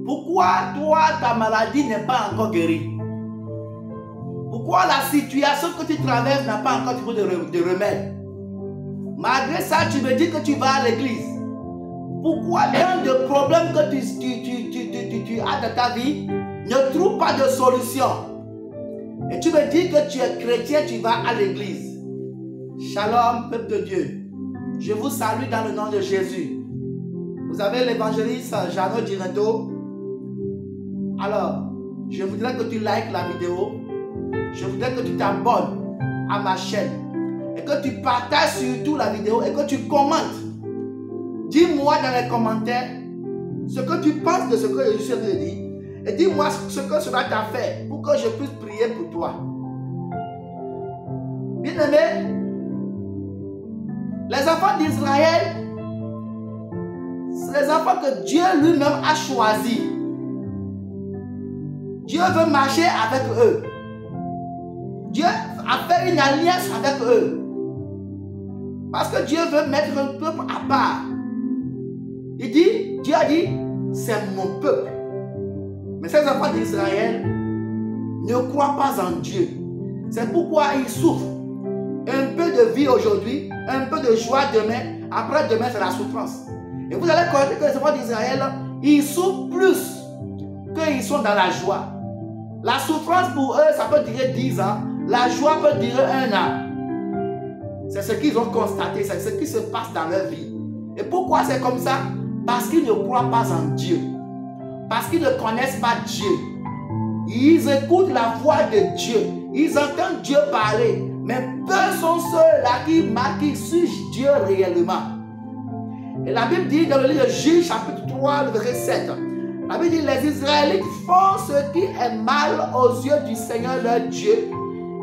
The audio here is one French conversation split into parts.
Pourquoi toi, ta maladie n'est pas encore guérie? Pourquoi la situation que tu traverses n'a pas encore trouvé de remède? Malgré ça, tu me dis que tu vas à l'église. Pourquoi un des problèmes que tu as dans ta vie ne trouve pas de solution? Et tu me dis que tu es chrétien, tu vas à l'église. Shalom, peuple de Dieu. Je vous salue dans le nom de Jésus. Vous avez l'évangéliste Jeannot Direto. Alors, je voudrais que tu likes la vidéo. Je voudrais que tu t'abonnes à ma chaîne. Et que tu partages surtout la vidéo et que tu commentes. Dis-moi dans les commentaires ce que tu penses de ce que je suis en train de dire. Et dis-moi ce que cela t'a fait pour que je puisse prier pour toi. Bien-aimés, les enfants d'Israël, c'est les enfants que Dieu lui-même a choisis. Dieu veut marcher avec eux. Dieu a fait une alliance avec eux. Parce que Dieu veut mettre un peuple à part. Dieu a dit, c'est mon peuple. Mais ces enfants d'Israël ne croient pas en Dieu. C'est pourquoi ils souffrent. Un peu de vie aujourd'hui, un peu de joie demain, après demain c'est la souffrance. Et vous allez connaître que les enfants d'Israël, ils souffrent plus qu'ils sont dans la joie. La souffrance pour eux, ça peut durer 10 ans. La joie peut durer 1 an. C'est ce qu'ils ont constaté, c'est ce qui se passe dans leur vie. Et pourquoi c'est comme ça? Parce qu'ils ne croient pas en Dieu. Parce qu'ils ne connaissent pas Dieu. Ils écoutent la voix de Dieu. Ils entendent Dieu parler. Mais peu sont ceux-là qui suivent Dieu réellement. Et la Bible dit dans le livre de Juge, chapitre 3, verset 7. La Bible dit, les Israélites font ce qui est mal aux yeux du Seigneur leur Dieu.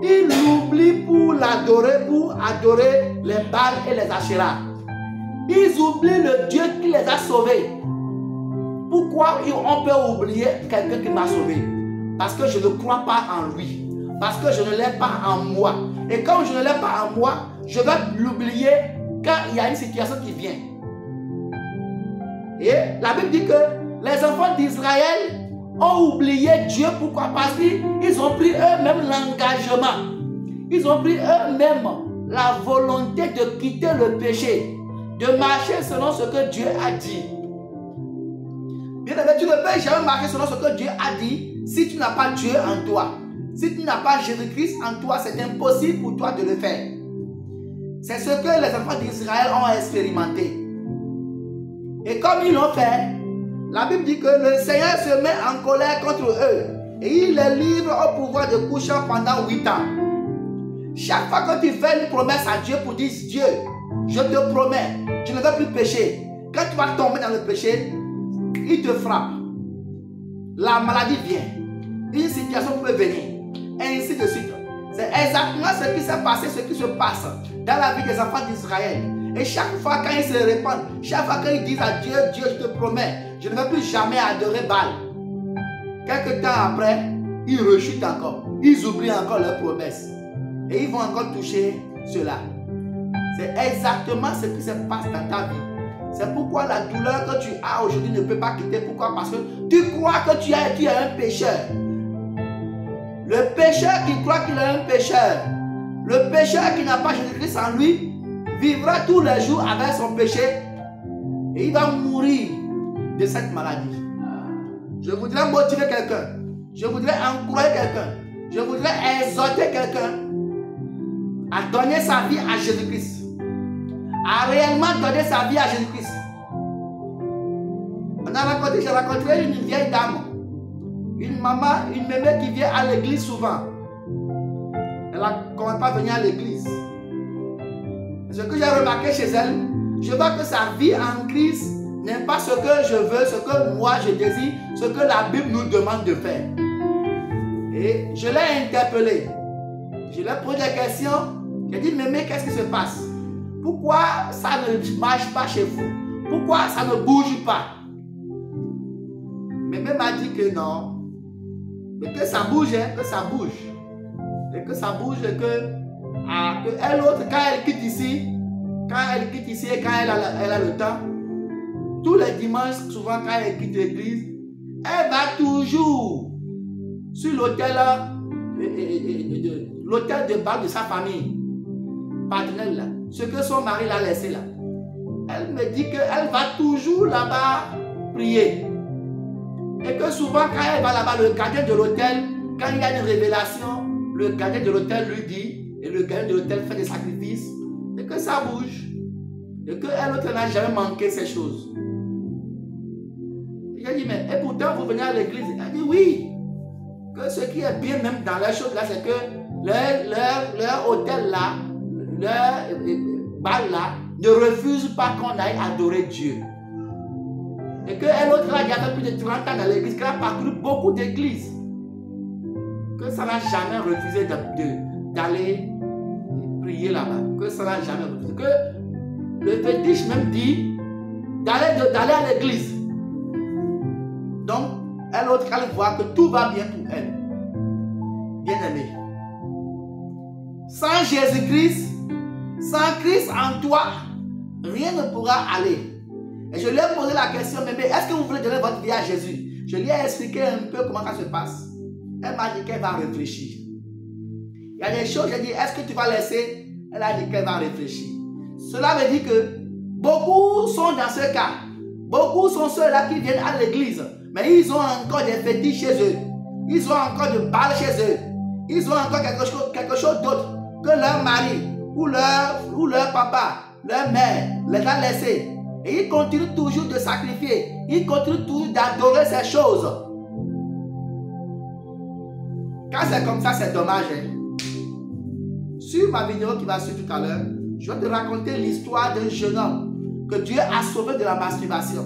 Ils l'oublient pour l'adorer, pour adorer les Baals et les Asherah. Ils oublient le Dieu qui les a sauvés. Pourquoi on peut oublier quelqu'un qui m'a sauvé? Parce que je ne crois pas en lui. Parce que je ne l'ai pas en moi. Et quand je ne l'ai pas en moi, je vais l'oublier quand il y a une situation qui vient. Et la Bible dit que les enfants d'Israël ont oublié Dieu. Pourquoi? Parce qu'ils ont pris eux-mêmes l'engagement. Ils ont pris eux-mêmes la volonté de quitter le péché, de marcher selon ce que Dieu a dit. Bien aimé, tu ne peux jamais marcher selon ce que Dieu a dit si tu n'as pas Dieu en toi. Si tu n'as pas Jésus-Christ en toi, c'est impossible pour toi de le faire. C'est ce que les enfants d'Israël ont expérimenté. Et comme ils l'ont fait, la Bible dit que le Seigneur se met en colère contre eux. Et il les livre au pouvoir de couchant pendant 8 ans. Chaque fois que tu fais une promesse à Dieu pour dire, Dieu, je te promets, tu ne vas plus pécher. Quand tu vas tomber dans le péché, il te frappe. La maladie vient. Une situation peut venir. Et ainsi de suite. C'est exactement ce qui s'est passé, ce qui se passe dans la vie des enfants d'Israël. Et chaque fois quand ils se répandent, chaque fois qu'ils disent à Dieu, Dieu, je te promets, je ne vais plus jamais adorer Baal. Quelque temps après, ils rechutent encore. Ils oublient encore leurs promesses. Et ils vont encore toucher cela. C'est exactement ce qui se passe dans ta vie. C'est pourquoi la douleur que tu as aujourd'hui ne peut pas quitter. Pourquoi? Parce que tu crois que tu es un pécheur. Le pécheur qui croit qu'il est un pécheur, le pécheur qui n'a pas Jésus-Christ en lui, vivra tous les jours avec son péché et il va mourir de cette maladie. Je voudrais motiver quelqu'un, je voudrais encourager quelqu'un, je voudrais exhorter quelqu'un à donner sa vie à Jésus-Christ, à réellement donner sa vie à Jésus-Christ. J'ai rencontré une vieille dame, une maman, une mémé qui vient à l'église souvent. Elle ne commence pas à venir à l'église. Ce que j'ai remarqué chez elle, je vois que sa vie en Christ n'est pas ce que je veux, ce que moi je désire, ce que la Bible nous demande de faire. Et je l'ai interpellée. Je lui ai posé des questions. J'ai dit, mémé, qu'est-ce qui se passe? Pourquoi ça ne marche pas chez vous? Pourquoi ça ne bouge pas? Mémé m'a dit que non. Mais que ça bouge, hein, que ça bouge. Et que ça bouge et que elle autre, quand elle quitte ici et quand elle a le temps, tous les dimanches, souvent quand elle quitte l'église, elle va toujours sur l'autel de Baal de sa famille paternelle, là, ce que son mari l'a laissé là. Elle me dit qu'elle va toujours là-bas prier. Et que souvent, quand elle va là-bas, le gardien de l'hôtel, quand il y a une révélation, le gardien de l'hôtel lui dit, et le gardien de l'hôtel fait des sacrifices, et que ça bouge. Et qu'elle autre n'a jamais manqué ces choses. J'ai dit, mais et pourtant vous venez à l'église? Elle dit oui. Que ce qui est bien même dans les choses là, c'est que leur hôtel là, leur bal là, ne refuse pas qu'on aille adorer Dieu. Et qu'elle autre là, il y a plus de 30 ans dans l'église, qu'elle a parcouru beaucoup d'églises. Que ça n'a jamais refusé d'aller prier là-bas. Que ça n'a jamais refusé. Que le fétiche même dit d'aller à l'église. Donc, elle autre, elle voit que tout va bien pour elle. Bien-aimée. Sans Jésus-Christ, sans Christ en toi, rien ne pourra aller. Et je lui ai posé la question, mais est-ce que vous voulez donner votre vie à Jésus? Je lui ai expliqué un peu comment ça se passe. Elle m'a dit qu'elle va réfléchir. Il y a des choses, j'ai dit, est-ce que tu vas laisser? Elle a dit qu'elle va réfléchir. Cela veut dire que beaucoup sont dans ce cas. Beaucoup sont ceux-là qui viennent à l'église, mais ils ont encore des fétiches chez eux. Ils ont encore de balles chez eux. Ils ont encore quelque chose d'autre que leur mari ou leur papa, leur mère les a laissés. Et ils continuent toujours de sacrifier. Ils continuent toujours d'adorer ces choses. Quand c'est comme ça, c'est dommage. Hein? Sur ma vidéo qui va suivre tout à l'heure, je vais te raconter l'histoire d'un jeune homme que Dieu a sauvé de la masturbation.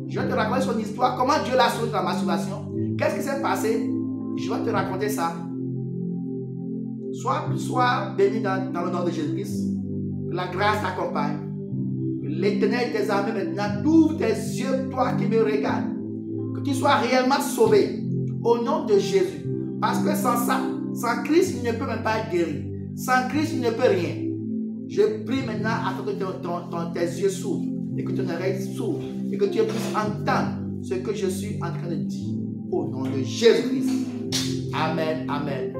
Je vais te raconter son histoire, comment Dieu l'a sauvé de la masturbation. Qu'est-ce qui s'est passé? Je vais te raconter ça. Sois béni dans le nom de Jésus-Christ. Que la grâce t'accompagne. Que l'Éternel tes armées maintenant t'ouvre tes yeux, toi qui me regardes. Que tu sois réellement sauvé. Au nom de Jésus. Parce que sans ça, sans Christ, il ne peut même pas être guéri. Sans Christ, il ne peut rien. Je prie maintenant afin que tes yeux s'ouvrent et que ton oreille s'ouvre et que tu puisses entendre ce que je suis en train de dire. Au nom de Jésus-Christ. Amen, amen.